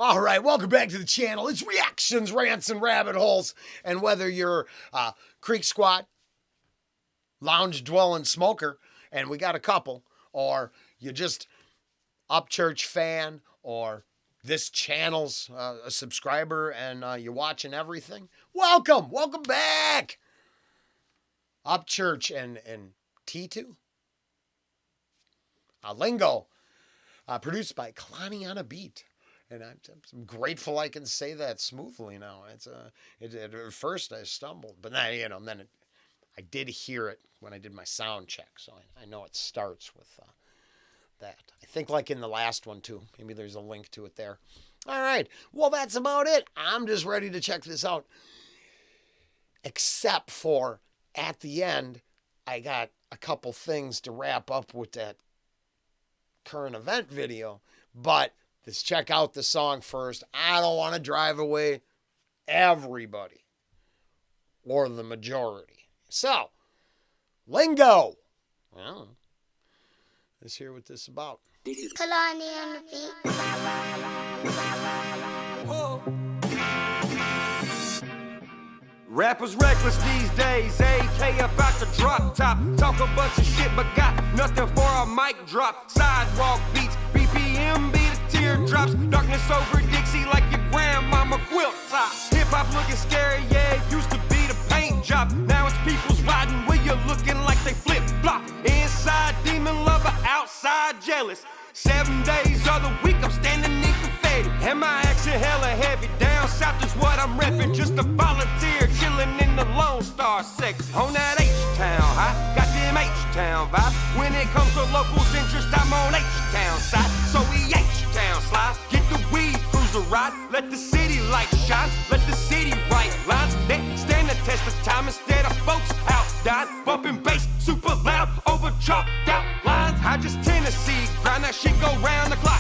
All right, welcome back to the channel. It's reactions, rants, and rabbit holes. And whether you're creek squat, lounge dwelling smoker, and we got a couple, or you're just Upchurch fan, or this channel's a subscriber and you're watching everything, welcome back. Upchurch and T2. LINGO, produced by Kalaniondabeat. And I'm grateful I can say that smoothly now. At first I stumbled, but then I did hear it when I did my sound check, so I know it starts with that. I think like in the last one too. Maybe there's a link to it there. All right, well that's about it. I'm just ready to check this out. Except for at the end, I got a couple things to wrap up with that current event video, but let's check out the song first. I don't want to drive away everybody or the majority. So, LINGO. Well, let's hear what this is about. Kalaniondabeat. Rappers reckless these days, AK about to drop top. Talk a bunch of shit, but got nothing for a mic drop. Sidewalk beats, BPM beat the teardrops. Darkness over Dixie like your grandmama quilt top. Hip hop looking scary, yeah, it used to be the paint job. Now it's people's riding where you're looking like they flip flop. Inside demon lover, outside jealous. 7 days of the week I'm standing in confetti, and my accent hella heavy. Down south is what I'm repping. Just a volunteer chilling in the Lone Star section. On that H-Town high, got them H-Town vibes. When it comes to locals' interest, I'm on H-Town side. So we H-Town slide, get the weed cruiser ride. Let the city lights shine, let the city write lines. They stand the test of time instead of folks out dying. Bumping bass super loud over chalked out lines. I just Tennessee grind, that shit go round the clock.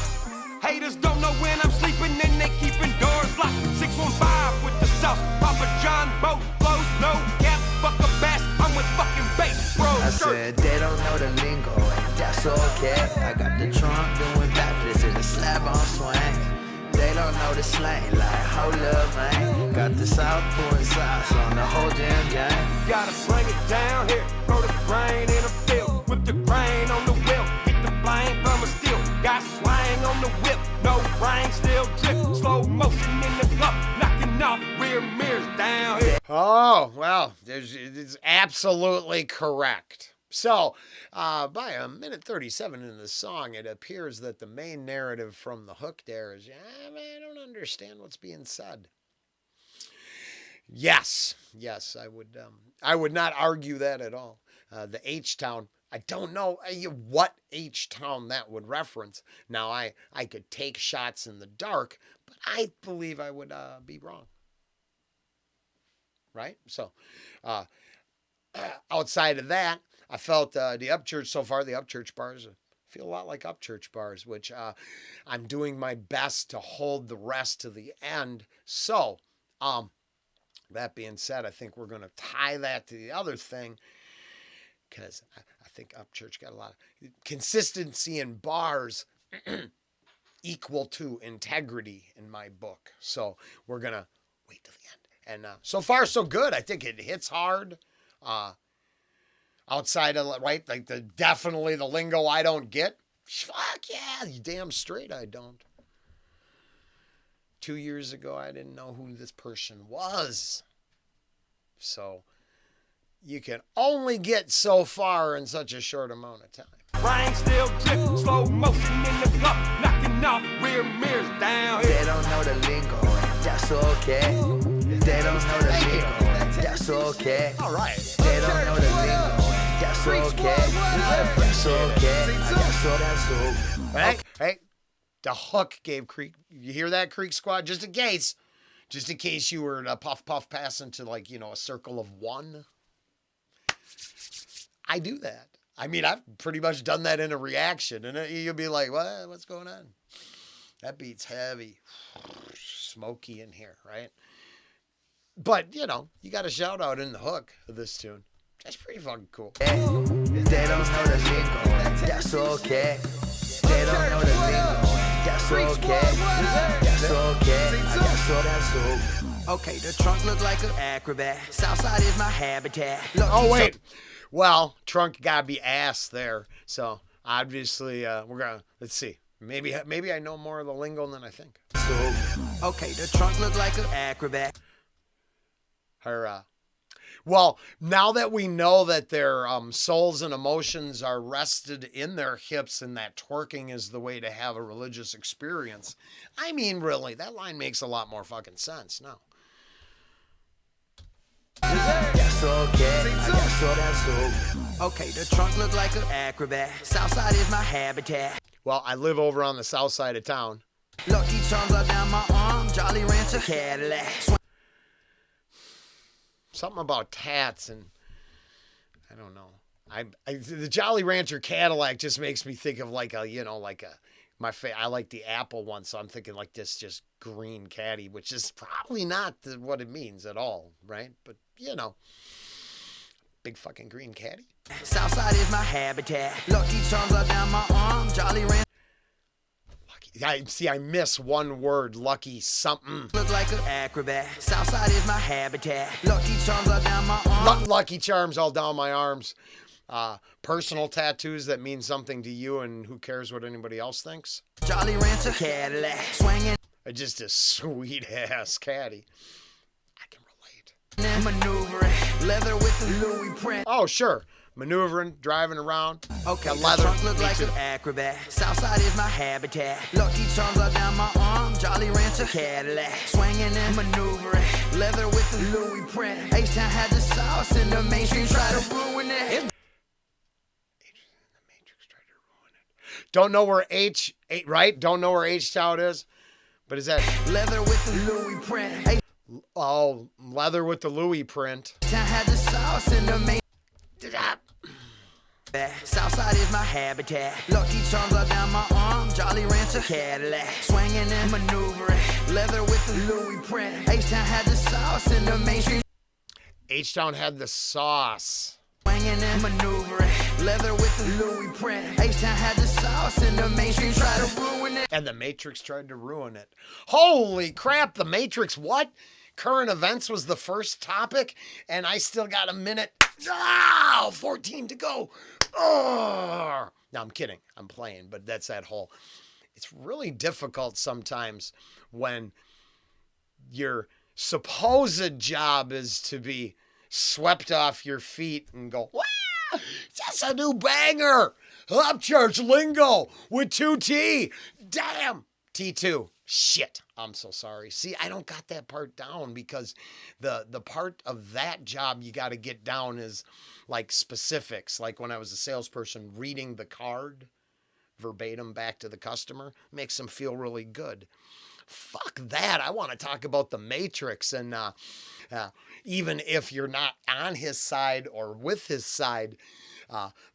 Haters don't know when I'm sleeping and they keeping doors locked. 615 with the sauce, Papa John boat flows, no cap, fuck a bass, I'm with fucking bass, bro. I said they don't know the lingo, and that's okay. I got the trunk doing backflips and the slab on swing. They don't know the slang like, hold up, man. Got the South pouring sauce on the whole damn game. Gotta bring it down here, throw the grain in a field. Whip the grain on the wheel, get the flame from a steel. Got swang on the whip, no rain, still drip. Slow motion in the cup, knocking off rear mirrors down here. Oh, well, it's absolutely correct. So, by a minute 37 in the song, it appears that the main narrative from the hook there is, I don't understand what's being said. Yes, I would not argue that at all. The H-Town, I don't know what H-Town that would reference. Now, I could take shots in the dark, but I believe I would be wrong. Right? So, outside of that, I felt the Upchurch so far, the Upchurch bars feel a lot like Upchurch bars, which I'm doing my best to hold the rest to the end. So, that being said, I think we're going to tie that to the other thing, because I think Upchurch got a lot of consistency in bars equal to integrity in my book. So we're going to wait till the end. And so far, so good. I think it hits hard. Outside of, right, like definitely the lingo I don't get. Fuck yeah, you damn straight I don't. 2 years ago, I didn't know who this person was. So you can only get so far in such a short amount of time. Rain still drip, slow motion in the cup, knocking off rear mirrors down here. They don't know the lingo, and that's okay. They don't know the lingo, and that's okay. All right. They don't know the lingo, and that's okay. That's okay. That's okay. Hey, the hook gave Creek. You hear that, Creek Squad? Just in case you were in a puff pass into a circle of one. I do that. I mean, I've pretty much done that in a reaction, and you'll be like, "What? What's going on?" That beat's heavy, smoky in here, right? But you got a shout out in the hook of this tune. That's pretty fucking cool. They don't know the lingo, and that's okay. They don't know the lingo, and that's okay. That's Okay, the trunk look like an acrobat. Southside is my habitat. Oh, wait. Well, trunk gotta be ass there. So obviously, we're gonna, let's see. Maybe I know more of the lingo than I think. Okay, the trunk look like an acrobat. Her, well, now that we know that their souls and emotions are rested in their hips and that twerking is the way to have a religious experience, I mean, really, that line makes a lot more fucking sense now. That's okay. I guess so, that's so. Okay, the trunk look like an acrobat. Southside is my habitat. Well, I live over on the south side of town. Lucky Charms are down my arm. Jolly Rancher Cadillac. Something about tats and I don't know. The Jolly Rancher Cadillac just makes me think of like a, you know, like a I like the Apple one, so I'm thinking like this just green caddy, which is probably not what it means at all, right? But you know, big fucking green caddy. Southside is my habitat. Lucky Charms are down my arm. Jolly Rancher. I miss one word, lucky something. Look like an acrobat. Southside is my habitat. Lucky Charms are down my arm. Lucky Charms all down my arms. Personal tattoos that mean something to you and who cares what anybody else thinks. Jolly Rancher Cadillac. Swinging. Just a sweet ass caddy. I can relate. Maneuvering. Leather with the Louis print. Oh, sure. Maneuvering, driving around. Okay, got the leather. trunk look Me like too. an acrobat. Southside is my habitat. Lucky Charms are down my arm. Jolly Rancher Cadillac. Swinging and maneuvering. Leather with the Louis print. H-Town had the sauce and the mainstream try to ruin it. Don't know where right? Don't know where H-Town is. But is that Leather with the Louis print. oh, leather with the Louis print? H-Town had the sauce and the mainstream. Southside is my habitat. Lucky Charms are down my arm. Jolly Rancher Cadillac. Swinging and maneuvering. Leather with the Louis print. H-Town had the sauce and the mainstream. H-Town had the sauce. Swinging and maneuvering. Leather with the Louis print. H-Town had the sauce and the mainstream tried to ruin it. And the Matrix tried to ruin it. Holy crap, the Matrix what? Current events was the first topic, and I still got a minute. 14 to go. Oh. No, I'm kidding. I'm playing, but that's that whole. It's really difficult sometimes when your supposed job is to be swept off your feet and go, wow, that's a new banger. Upchurch lingo with 2T. Damn. T2. Shit. I'm so sorry. See, I don't got that part down because the part of that job you got to get down is like specifics. Like when I was a salesperson, reading the card verbatim back to the customer makes them feel really good. Fuck that. I want to talk about the Matrix and even if you're not on his side or with his side,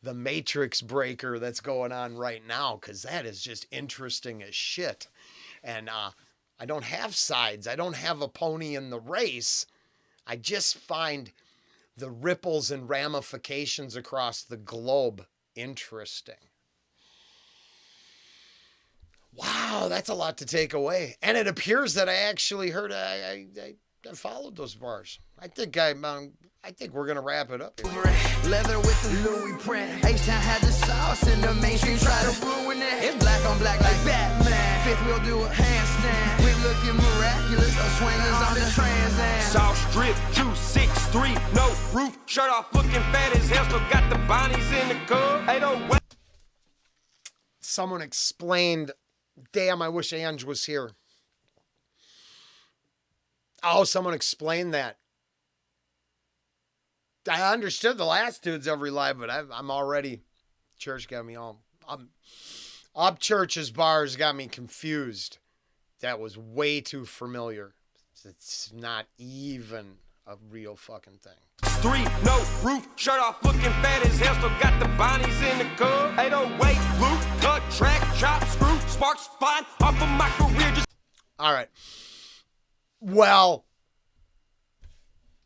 the Matrix breaker that's going on right now, because that is just interesting as shit. And I don't have sides. I don't have a pony in the race. I just find the ripples and ramifications across the globe interesting. Wow, that's a lot to take away. And it appears that I actually heard I followed those bars. I think we're gonna wrap it up here. Leather with the Louis print. H-Town had the sauce and the mainstream try to ruin it. It's black on black like Batman. Fifth wheel do a handstand. We looking miraculous. Our swingers on the Trans Am. South Strip, 263, no roof, shirt off, looking fat as hell. Still got the Bonnies in the cub. 808. Someone explained. Damn, I wish Ange was here. Oh, someone explained that. I understood the last dude's every live, but I'm already. Church got me all. Upchurch's bars got me confused. That was way too familiar. It's not even a real fucking thing. 3, no roof, shirt off, looking fat as hell. Still got the Bonnies in the cub. 808, loop, cut, track, chop, screw, sparks flying off of my career. Just All right. Well,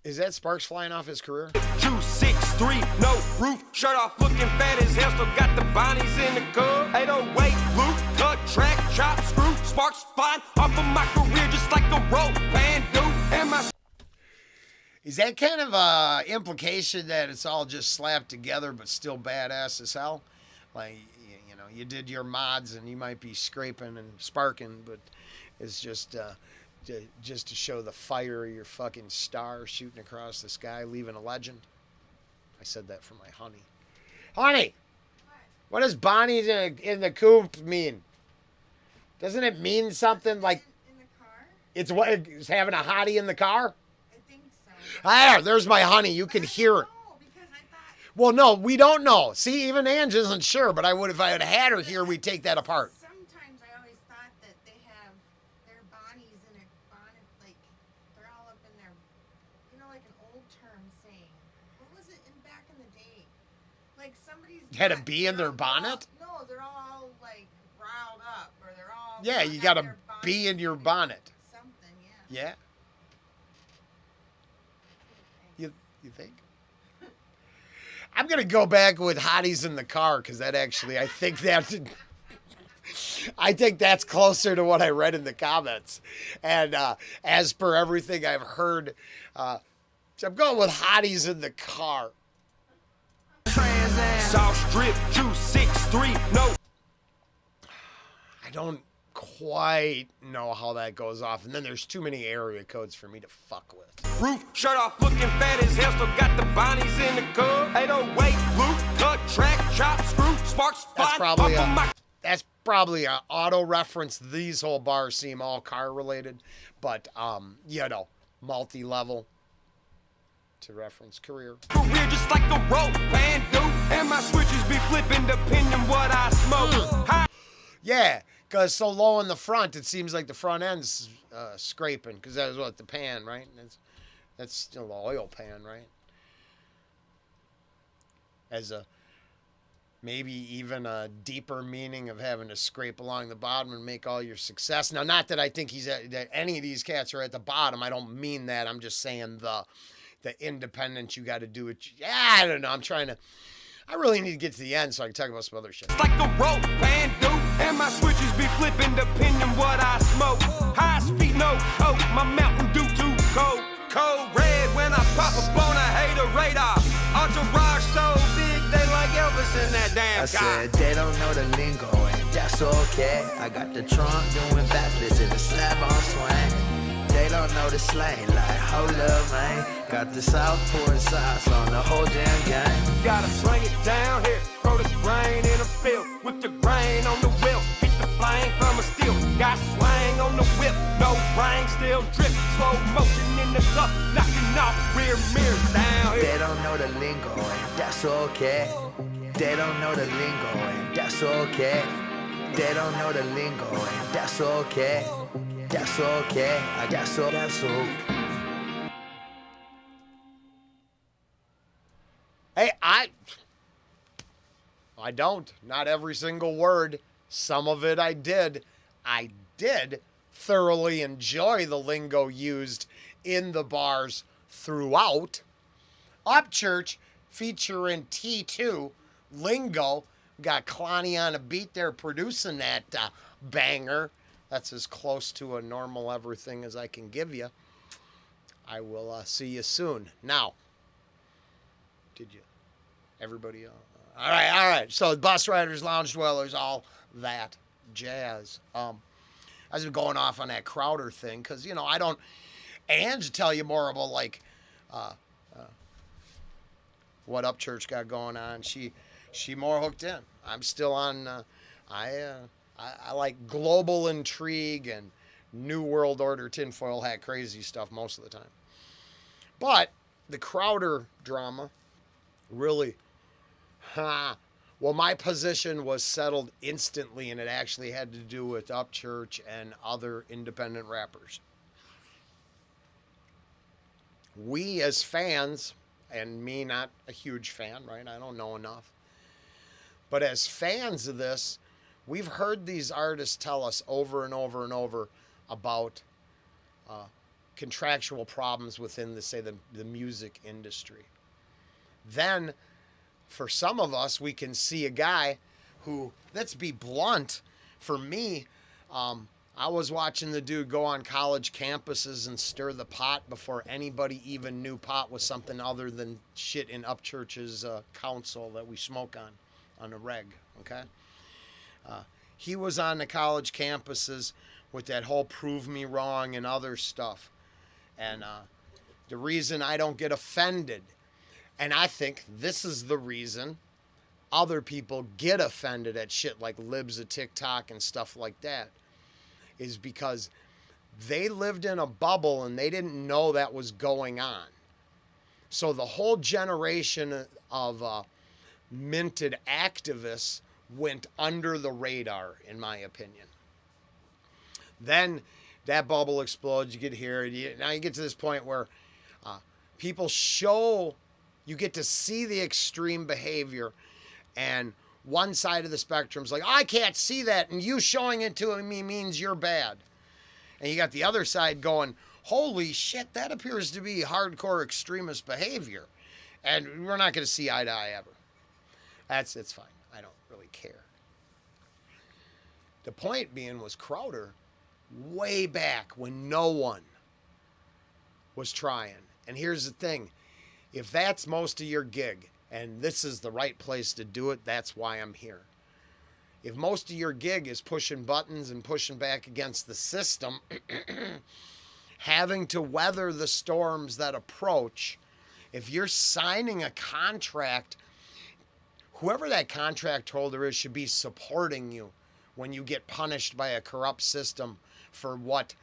is that sparks flying off his career? 263, no roof, shirt off, looking fat as hell. Still got the Bonnies in the cub. 808, loop, cut, track, chop, screw, sparks flying off of my career. Just like a rope band do. Is that kind of a implication that it's all just slapped together but still badass as hell? Like, you know, you did your mods and you might be scraping and sparking, but it's just to show the fire of your fucking star shooting across the sky, leaving a legend. I said that for my honey. Honey! What does Bonnie in the coop mean? Doesn't it mean something like In the car? it's having a hottie in the car? I think so. Ah, there's my honey. You can hear it. No, because I thought Well, no, we don't know. See, even Ange isn't sure, but I would if I had had her here, we'd take that apart. sometimes I always thought that they have their Bonnies in a bonnet, like they're all up in their, you know, like an old term saying. What was it in back in the day? Like somebody's Had a got- bee in they're their bonnet? No, they're all like riled up, or they're all. Yeah, they you have got a their bonnet bee in your bonnet. Something, yeah. Yeah, you think? I'm gonna go back with hotties in the car because that actually I think that's closer to what I read in the comments, and as per everything I've heard, so I'm going with hotties in the car. South Strip 263, no. I don't quite know how that goes off, and then there's too many area codes for me to fuck with. Roof, shirt off, looking fat as hell, still got the Bonnies in the cub. 808, loop, cut, track, chop, screw, sparks, That's fly, probably up on my... That's probably a auto reference. These whole bars seem all car related, but you know, multi-level to reference career. Career just like a rope band, dude. And my switches be flipping depending what I smoke. High Yeah, because so low in the front, it seems like the front end's scraping, because that was what the pan, right? That's still the oil pan, right? As a maybe even a deeper meaning of having to scrape along the bottom and make all your success. Now, not that I think that any of these cats are at the bottom. I don't mean that. I'm just saying the independence you got to do it. Yeah, I don't know. I really need to get to the end so I can talk about some other shit. It's like a rope band, dude. And my switches be flipping depending what I smoke. High speed, no coke. My Mountain Dew too cold. Cold red when I pop up on a hater radar. Entourage so big they like Elvis in that damn I car. said they don't know the lingo, and that's okay. I got the trunk doing backflips in the slab on swing. They don't know the slang like, hold up, man. Got the Southport sauce on the whole damn game. Gotta sling it down here. Throw the grain in a field. Whip the grain on the wheel. Hit the flame from a steel. Got swang on the whip. No rain, still drip. Slow motion in the cup. Knocking off rear mirrors down here. They don't know the lingo, and that's okay. They don't know the lingo, and that's okay. They don't know the lingo, and that's okay. That's okay. That's okay. Hey, I don't. Not every single word. Some of it I did. I did thoroughly enjoy the lingo used in the bars throughout. Upchurch featuring T2, Lingo. We got Kalaniondabeat there producing that banger. That's as close to a normal everything as I can give you. I will see you soon. Now, did you? Everybody? All right. So bus riders, lounge dwellers, all that jazz. I've been going off on that Crowder thing because, you know, I don't... Ange tell you more about, like, what Upchurch got going on. She more hooked in. I'm still on... I like global intrigue and New World Order tinfoil hat crazy stuff most of the time. But the Crowder drama really... Well, my position was settled instantly, and it actually had to do with Upchurch and other independent rappers. We as fans, and me not a huge fan, right? I don't know enough. But as fans of this, we've heard these artists tell us over and over and over about contractual problems within the music industry. Then, for some of us, we can see a guy who, let's be blunt, for me, I'm I was watching the dude go on college campuses and stir the pot before anybody even knew pot was something other than shit in Upchurch's council that we smoke on a reg, okay? He was on the college campuses with that whole prove me wrong and other stuff. And the reason I don't get offended, and I think this is the reason other people get offended at shit like libs of TikTok and stuff like that, is because they lived in a bubble and they didn't know that was going on. So the whole generation of minted activists went under the radar, in my opinion. Then that bubble explodes. You get here. Now you get to this point where people show, you get to see the extreme behavior, and one side of the spectrum is like, I can't see that, and you showing it to me means you're bad. And you got the other side going, holy shit, that appears to be hardcore extremist behavior. And we're not going to see eye to eye ever. It's fine. I don't really care. The point being was Crowder, way back when no one was trying. And here's the thing. If that's most of your gig, and this is the right place to do it, that's why I'm here. If most of your gig is pushing buttons and pushing back against the system, having to weather the storms that approach, if you're signing a contract, whoever that contract holder is should be supporting you when you get punished by a corrupt system for what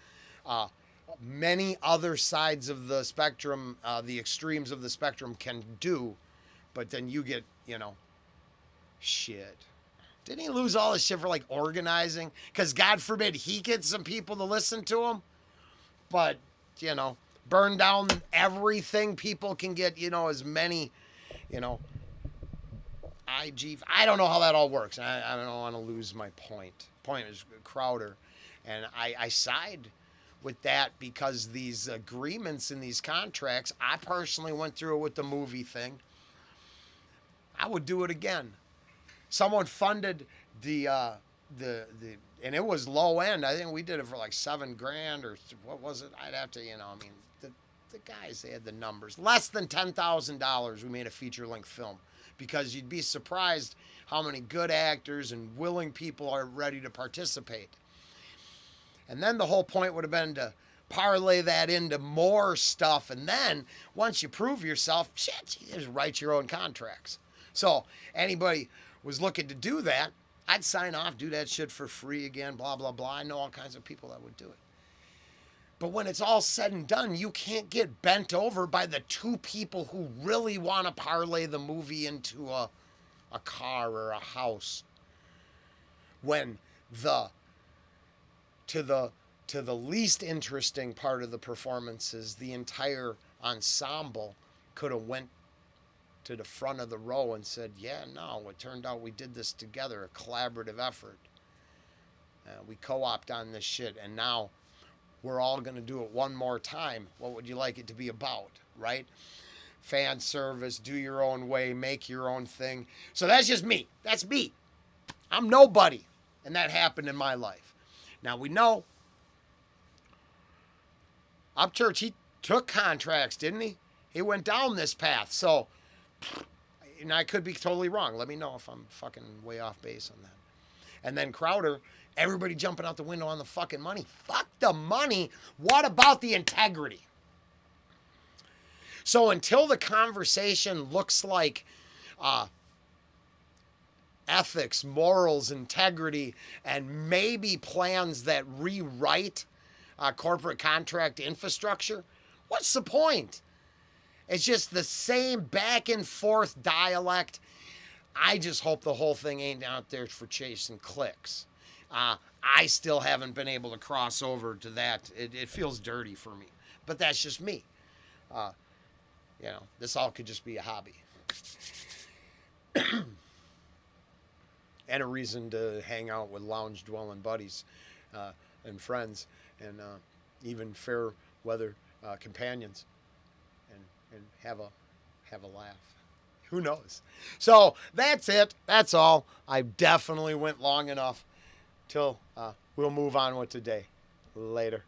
many other sides of the spectrum, the extremes of the spectrum can do, but then you get, shit. Didn't he lose all his shit for like organizing? Because God forbid he gets some people to listen to him, but, burn down everything people can get, as many, I don't know how that all works. I don't want to lose my point. Point is Crowder. And I side with that because these agreements in these contracts, I personally went through it with the movie thing. I would do it again. Someone funded the and it was low end. I think we did it for like $7,000 or what was it? I'd have to, the guys, they had the numbers. Less than $10,000 we made a feature-length film, because you'd be surprised how many good actors and willing people are ready to participate. And then the whole point would have been to parlay that into more stuff. And then once you prove yourself, shit, you just write your own contracts. So anybody was looking to do that, I'd sign off, do that shit for free again, blah, blah, blah. I know all kinds of people that would do it. But when it's all said and done, you can't get bent over by the two people who really want to parlay the movie into a car or a house. When to the least interesting part of the performances, the entire ensemble could have went to the front of the row and said, yeah, no, it turned out we did this together, a collaborative effort. We co-opted on this shit, and now we're all going to do it one more time. What would you like it to be about, right? Fan service, do your own way, make your own thing. So that's just me. That's me. I'm nobody. And that happened in my life. Now we know Upchurch, he took contracts, didn't he? He went down this path. So, and I could be totally wrong. Let me know if I'm fucking way off base on that. And then Crowder, everybody jumping out the window on the fucking money. Fuck the money. What about the integrity? So until the conversation looks like ethics, morals, integrity, and maybe plans that rewrite corporate contract infrastructure, what's the point? It's just the same back and forth dialect. I just hope the whole thing ain't out there for chasing clicks. I still haven't been able to cross over to that. It feels dirty for me, but that's just me. This all could just be a hobby. And a reason to hang out with lounge dwelling buddies and friends and even fair weather companions and have a laugh. Who knows? So that's it. That's all. I definitely went long enough till we'll move on with today. Later.